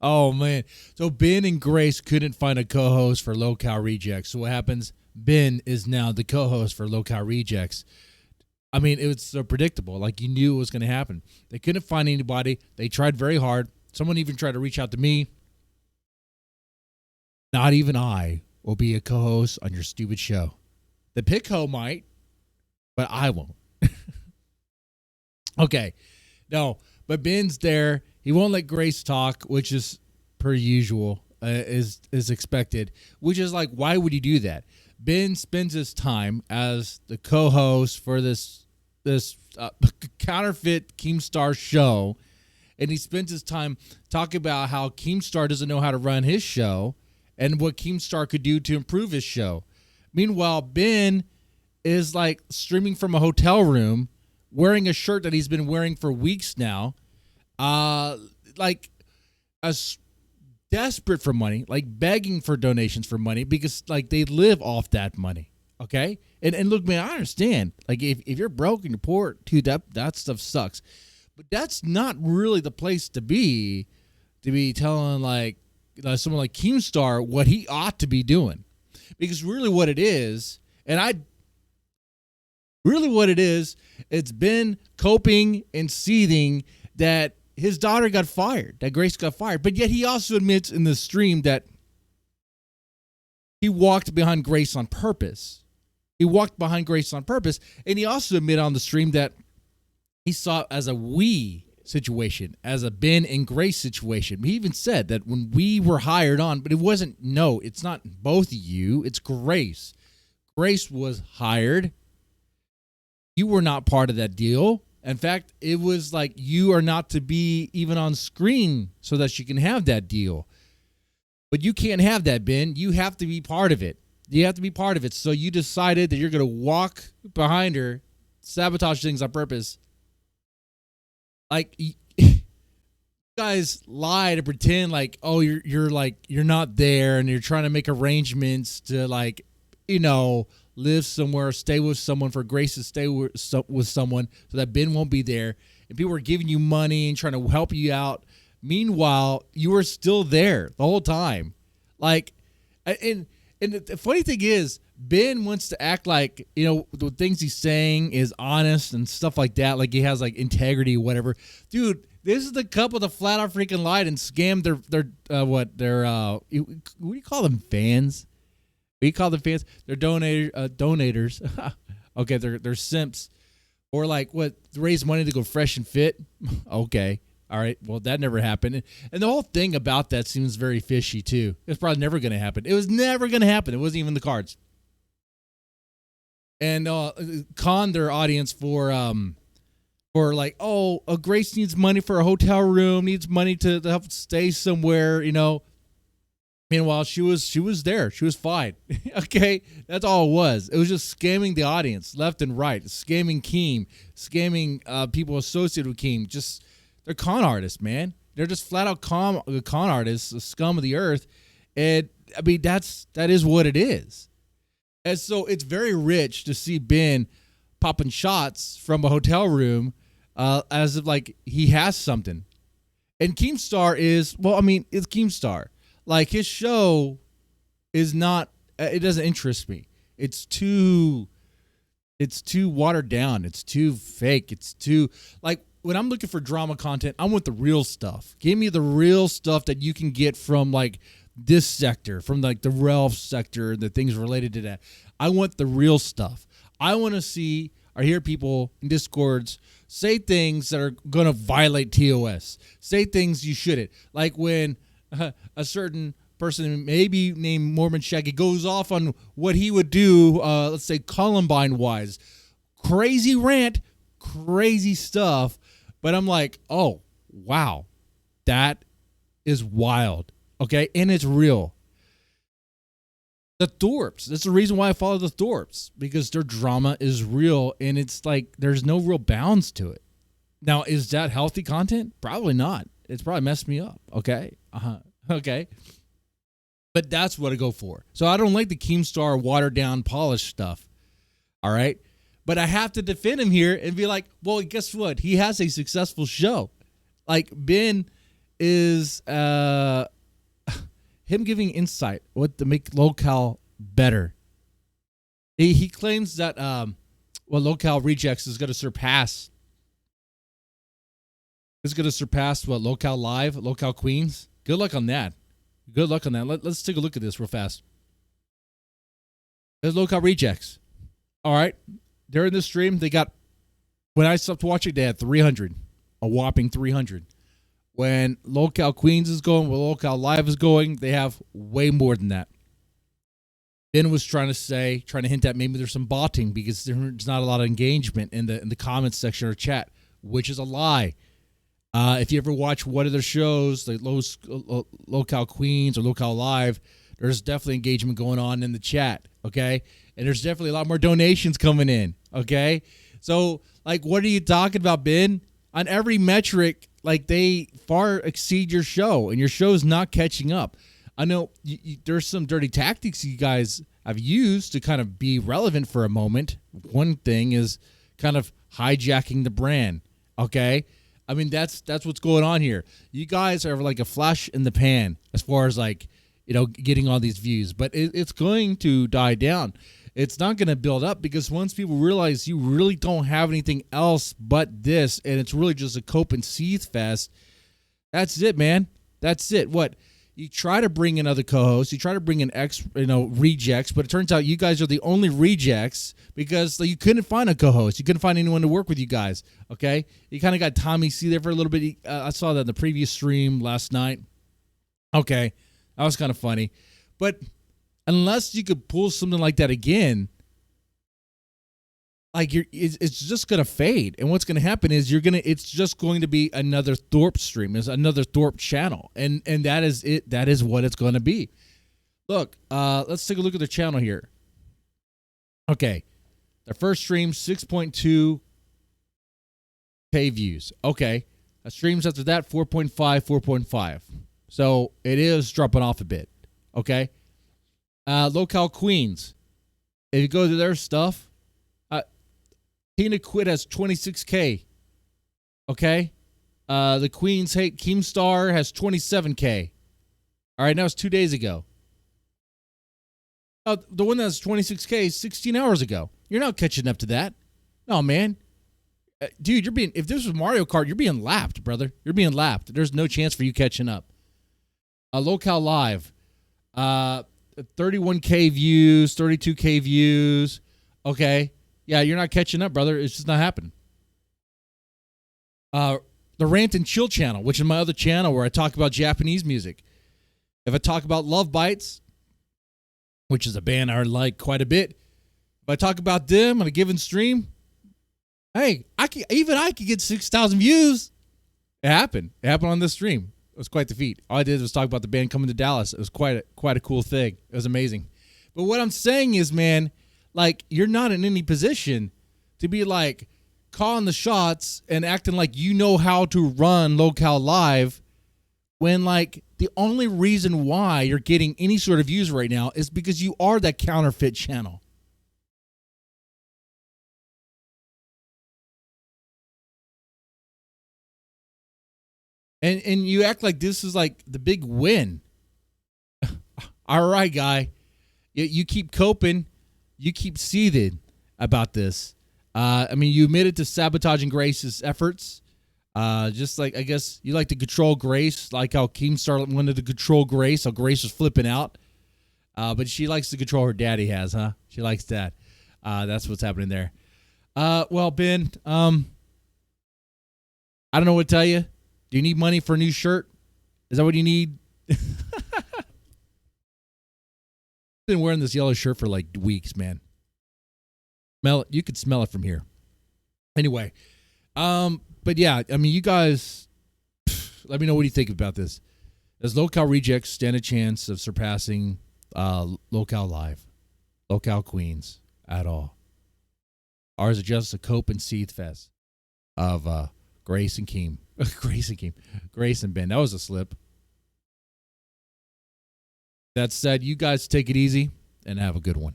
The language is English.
Oh man. So Ben and Grace couldn't find a co-host for LOLCOW Rejects. So what happens? Ben is now the co-host for LOLCOW Rejects. I mean, it was so predictable. Like, you knew it was going to happen. They couldn't find anybody. They tried very hard. Someone even tried to reach out to me. Not even I will be a co-host on your stupid show. The Pickho might, but I won't. Okay. No, but Ben's there. He won't let Grace talk, which is per usual, is expected, which is like, why would he do that? Ben spends his time as the co-host for this counterfeit Keemstar show, and he spends his time talking about how Keemstar doesn't know how to run his show and what Keemstar could do to improve his show. Meanwhile, Ben is like streaming from a hotel room, wearing a shirt that he's been wearing for weeks now, like as desperate for money, like begging for donations for money, because like they live off that money. Okay. And look, man, I understand. Like if you're broke and you're poor, dude, that stuff sucks. But that's not really the place to be telling like someone like Keemstar what he ought to be doing. Because really what it is, it's been coping and seething that his daughter got fired, that Grace got fired. But yet he also admits in the stream that he walked behind Grace on purpose. And he also admitted on the stream that he saw it as a we situation, as a Ben and Grace situation. He even said that when we were hired on, but it's not both of you, it's Grace. Grace was hired. You were not part of that deal. In fact, it was like you are not to be even on screen so that she can have that deal. But you can't have that, Ben. You have to be part of it. So you decided that you're going to walk behind her, sabotage things on purpose. Like, you guys lie to pretend like, oh, you're not there, and you're trying to make arrangements to, like, live somewhere, stay with someone, for Grace to stay with someone so that Ben won't be there. And people are giving you money and trying to help you out. Meanwhile, you were still there the whole time. Like, and the funny thing is, Ben wants to act like, the things he's saying is honest and stuff like that. Like he has like integrity or whatever. Dude, this is the couple that flat out freaking lied and scammed what do you call them, fans? We call them fans. They're donators. Okay, they're simps. Or like what, raise money to go fresh and fit. Okay. All right. Well, that never happened. And the whole thing about that seems very fishy too. It's probably never going to happen. It was never going to happen. It wasn't even the cards. And con their audience for like, oh, Grace needs money for a hotel room, needs money to help stay somewhere, Meanwhile, she was there. She was fine. Okay? That's all it was. It was just scamming the audience left and right. Scamming Keem. Scamming people associated with Keem. Just, they're con artists, man. They're just flat out con artists, the scum of the earth. And, I mean, that is what it is. And so it's very rich to see Ben popping shots from a hotel room as if, like, he has something. And Keemstar is, it's Keemstar. Like, his show is not, it doesn't interest me. It's too watered down. It's too fake. It's too, like, when I'm looking for drama content, I want the real stuff. Give me the real stuff that you can get from, like, this sector, from, like, the Ralph sector, the things related to that. I want the real stuff. I want to see or hear people in Discords say things that are going to violate TOS. Say things you shouldn't. Like when a certain person, maybe named Mormon Shaggy, goes off on what he would do, let's say Columbine-wise. Crazy rant, crazy stuff. But I'm like, oh, wow, that is wild. Okay, and it's real. The Thorps, that's the reason why I follow the Thorps, because their drama is real, and it's like there's no real bounds to it. Now, is that healthy content? Probably not. It's probably messed me up. Okay. Okay. But that's what I go for. So I don't like the Keemstar watered down polished stuff. All right. But I have to defend him here and be like, well, guess what? He has a successful show. Like Ben is him giving insight what to make lolcow better. He claims that lolcow rejects is going to surpass. It's going to surpass what lolcow live, lolcow queens. Good luck on that. Good luck on that. Let's take a look at this real fast. There's lolcow rejects. All right. During this stream, they got, when I stopped watching, they had 300. A whopping 300. When lolcow queens is going, when lolcow live is going, they have way more than that. Ben was trying to hint at maybe there's some botting because there's not a lot of engagement in the comments section or chat, which is a lie. If you ever watch one of their shows, like lolcow queens or lolcow live, there's definitely engagement going on in the chat, okay? And there's definitely a lot more donations coming in, okay? So, like, what are you talking about, Ben? On every metric, like, they far exceed your show, and your show's not catching up. I know there's some dirty tactics you guys have used to kind of be relevant for a moment. One thing is kind of hijacking the brand, okay? I mean, that's what's going on here. You guys are like a flash in the pan as far as, like, you know, getting all these views. But it's going to die down. It's not going to build up because once people realize you really don't have anything else but this, and it's really just a cope and seethe fest, that's it, man. That's it. What? You try to bring in other co-hosts, you try to bring in rejects, but it turns out you guys are the only rejects because you couldn't find a co-host. You couldn't find anyone to work with you guys, okay? You kind of got Tommy C there for a little bit. I saw that in the previous stream last night. Okay, that was kind of funny. But unless you could pull something like that again, like it's just gonna fade, and what's gonna happen is it's just going to be another Thorp stream, it's another Thorp channel, and that is it. That is what it's going to be. Look, let's take a look at the channel here. Okay, the first stream 6.2K views. Okay, streams after that 4.5, 4.5. So it is dropping off a bit. Okay, lolcow queens. If you go to their stuff. Tina Quit has 26K. Okay. The Queens Hate Keemstar has 27K. All right, now it's 2 days ago. The one that's 26K is 16 hours ago. You're not catching up to that. No, man. Dude, if this was Mario Kart, you're being lapped, brother. You're being lapped. There's no chance for you catching up. lolcow live. 31K views, 32K views. Okay. Yeah, you're not catching up, brother. It's just not happening. The Rant and Chill channel, which is my other channel where I talk about Japanese music. If I talk about Love Bites, which is a band I like quite a bit, if I talk about them on a given stream, hey, I could get 6,000 views. It happened. It happened on this stream. It was quite the feat. All I did was talk about the band coming to Dallas. It was quite a cool thing. It was amazing. But what I'm saying is, man, like, you're not in any position to be, like, calling the shots and acting like you know how to run lolcow live when, like, the only reason why you're getting any sort of views right now is because you are that counterfeit channel. And you act like this is, like, the big win. All right, guy. You keep coping. You keep seething about this. I mean, you admitted to sabotaging Grace's efforts. Just like, I guess you like to control Grace, like how Keemstar wanted to control Grace, how Grace was flipping out. But she likes to control her daddy has, huh? She likes that. That's what's happening there. Well, Ben, I don't know what to tell you. Do you need money for a new shirt? Is that what you need? Been wearing this yellow shirt for like weeks, man. Smell it. You could smell it from here. Anyway, but yeah, I mean, you guys, let me know what you think about this. Does lolcow rejects stand a chance of surpassing lolcow live, lolcow queens at all, or is it just a cope and seethe fest of Grace and Keem, Grace and Ben? That was a slip. That said, you guys take it easy and have a good one.